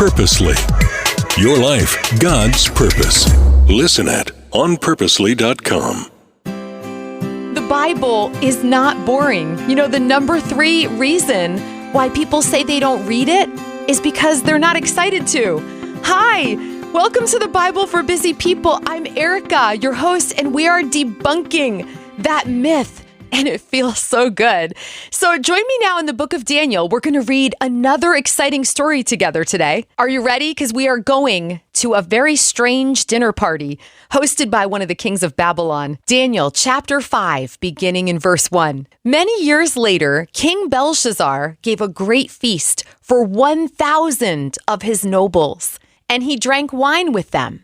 Purposely. Your life, God's purpose. Listen at onpurposely.com. The Bible is not boring. You know, the number 3 reason why people say they don't read it is because they're not excited to. Hi, welcome to the Bible for Busy People. I'm Erica, your host, and we are debunking that myth. And it feels so good. So join me now in the book of Daniel. We're going to read another exciting story together today. Are you ready? Because we are going to a very strange dinner party hosted by one of the kings of Babylon. Daniel chapter 5, beginning in verse 1. Many years later, King Belshazzar gave a great feast for 1,000 of his nobles, and he drank wine with them.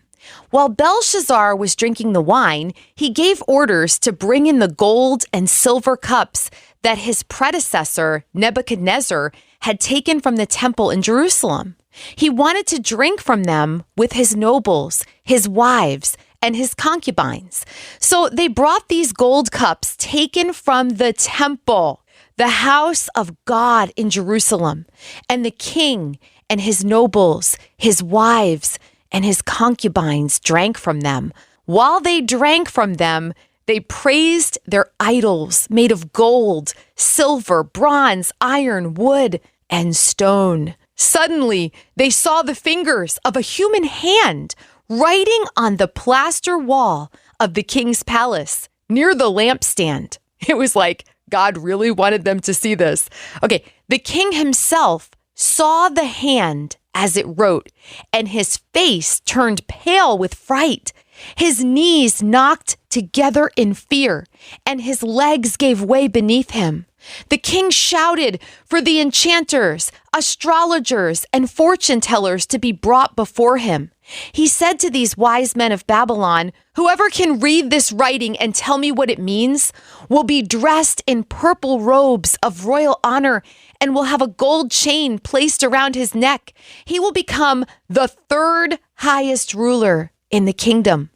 While Belshazzar was drinking the wine, he gave orders to bring in the gold and silver cups that his predecessor, Nebuchadnezzar, had taken from the temple in Jerusalem. He wanted to drink from them with his nobles, his wives, and his concubines. So they brought these gold cups taken from the temple, the house of God in Jerusalem, and the king and his nobles, his wives, and his concubines drank from them. While they drank from them, they praised their idols made of gold, silver, bronze, iron, wood, and stone. Suddenly, they saw the fingers of a human hand writing on the plaster wall of the king's palace near the lampstand. It was like God really wanted them to see this. Okay, the king himself saw the hand as it wrote, and his face turned pale with fright. His knees knocked together in fear, and his legs gave way beneath him. The king shouted for the enchanters, astrologers, and fortune tellers to be brought before him. He said to these wise men of Babylon, "Whoever can read this writing and tell me what it means will be dressed in purple robes of royal honor and will have a gold chain placed around his neck. He will become the 3rd highest ruler in the kingdom."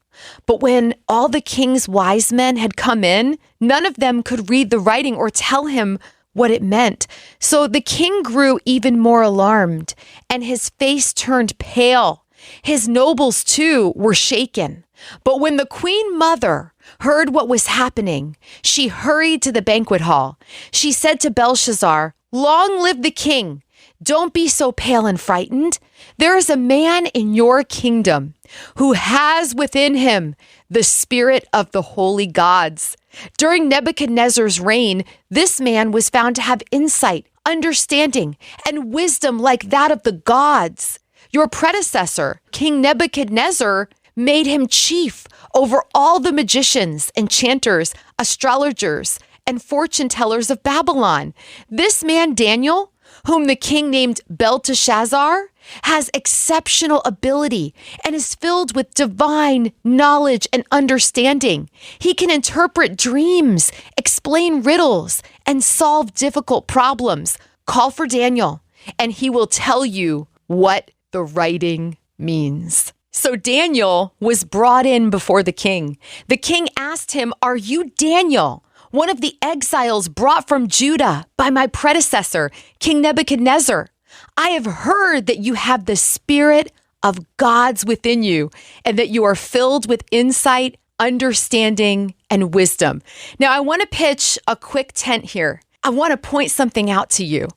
But when all the king's wise men had come in, none of them could read the writing or tell him what it meant. So the king grew even more alarmed, and his face turned pale. His nobles, too, were shaken. But when the queen mother heard what was happening, she hurried to the banquet hall. She said to Belshazzar, "Long live the king. Don't be so pale and frightened. There is a man in your kingdom who has within him the spirit of the holy gods. During Nebuchadnezzar's reign, this man was found to have insight, understanding, and wisdom like that of the gods. Your predecessor, King Nebuchadnezzar, made him chief over all the magicians, enchanters, astrologers, and fortune tellers of Babylon. This man, Daniel, whom the king named Belteshazzar, has exceptional ability and is filled with divine knowledge and understanding. He can interpret dreams, explain riddles, and solve difficult problems. Call for Daniel, and he will tell you what the writing means." So Daniel was brought in before the king. The king asked him, "Are you Daniel, one of the exiles brought from Judah by my predecessor, King Nebuchadnezzar? I have heard that you have the spirit of gods within you and that you are filled with insight, understanding, and wisdom." Now, I want to pitch a quick tent here. I want to point something out to you.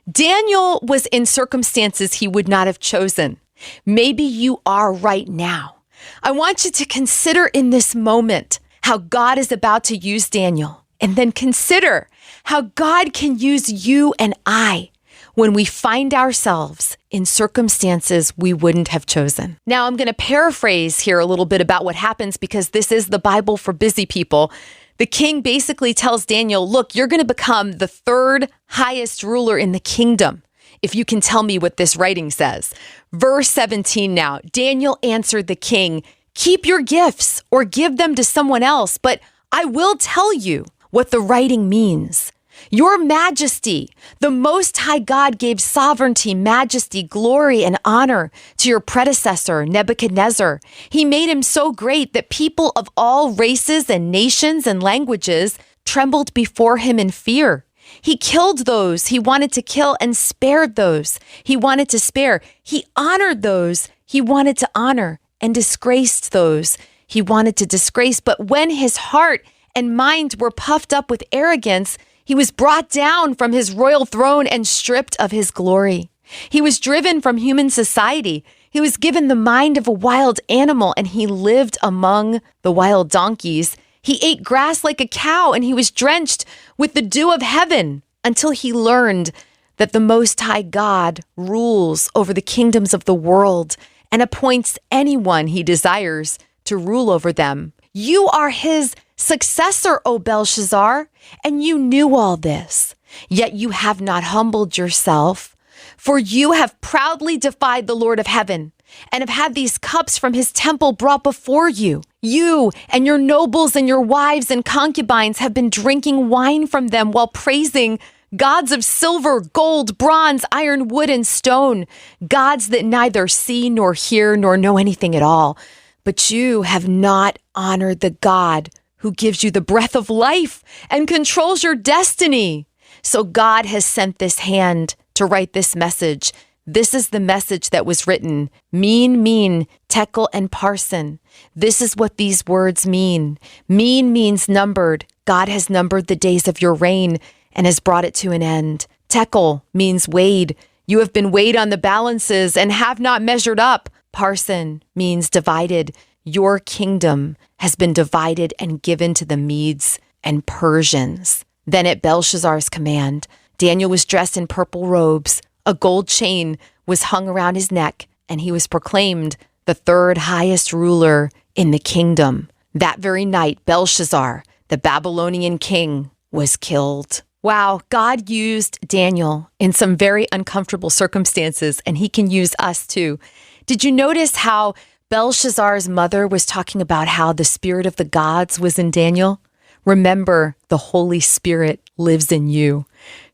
Daniel was in circumstances he would not have chosen. Maybe you are right now. I want you to consider in this moment how God is about to use Daniel, and then consider how God can use you and I when we find ourselves in circumstances we wouldn't have chosen. Now, I'm going to paraphrase here a little bit about what happens because this is the Bible for busy people. The king basically tells Daniel, "Look, you're going to become the 3rd highest ruler in the kingdom if you can tell me what this writing says." Verse 17 now, Daniel answered the king, "Keep your gifts or give them to someone else, but I will tell you what the writing means. Your Majesty, the Most High God gave sovereignty, majesty, glory, and honor to your predecessor, Nebuchadnezzar. He made him so great that people of all races and nations and languages trembled before him in fear. He killed those he wanted to kill and spared those he wanted to spare. He honored those he wanted to honor and disgraced those he wanted to disgrace. But when his heart and mind were puffed up with arrogance, he was brought down from his royal throne and stripped of his glory. He was driven from human society. He was given the mind of a wild animal, and he lived among the wild donkeys. He ate grass like a cow, and he was drenched with the dew of heaven until he learned that the Most High God rules over the kingdoms of the world and appoints anyone he desires to rule over them. You are his successor, O Belshazzar, and you knew all this. Yet you have not humbled yourself, for you have proudly defied the Lord of heaven and have had these cups from his temple brought before you. You and your nobles and your wives and concubines have been drinking wine from them while praising gods of silver, gold, bronze, iron, wood, and stone, gods that neither see nor hear nor know anything at all. But you have not honored the God who gives you the breath of life and controls your destiny. So God has sent this hand to write this message. This is the message that was written. Mean, tekel, and parson. This is what these words mean. Mean means numbered. God has numbered the days of your reign and has brought it to an end. Tekel means weighed. You have been weighed on the balances and have not measured up. Parson means divided. Your kingdom has been divided and given to the Medes and Persians. Then at Belshazzar's command, Daniel was dressed in purple robes. A gold chain was hung around his neck, and he was proclaimed the third highest ruler in the kingdom. That very night, Belshazzar, the Babylonian king, was killed. Wow, God used Daniel in some very uncomfortable circumstances, and he can use us too. Did you notice how Belshazzar's mother was talking about how the spirit of the gods was in Daniel? Remember, the Holy Spirit lives in you.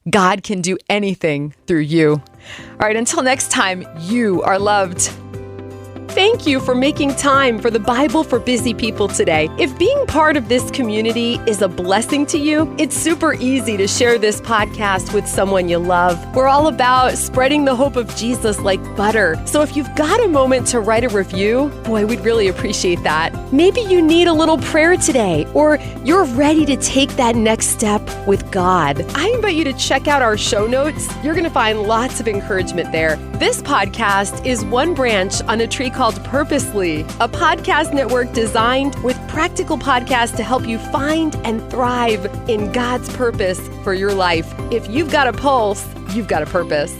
God can do anything through you. All right, until next time, you are loved. Thank you for making time for the Bible for Busy People today. If being part of this community is a blessing to you, it's super easy to share this podcast with someone you love. We're all about spreading the hope of Jesus like butter. So if you've got a moment to write a review, boy, we'd really appreciate that. Maybe you need a little prayer today, or you're ready to take that next step with God. I invite you to check out our show notes. You're going to find lots of encouragement there. This podcast is one branch on a tree called Purposely, a podcast network designed with practical podcasts to help you find and thrive in God's purpose for your life. If you've got a pulse, you've got a purpose.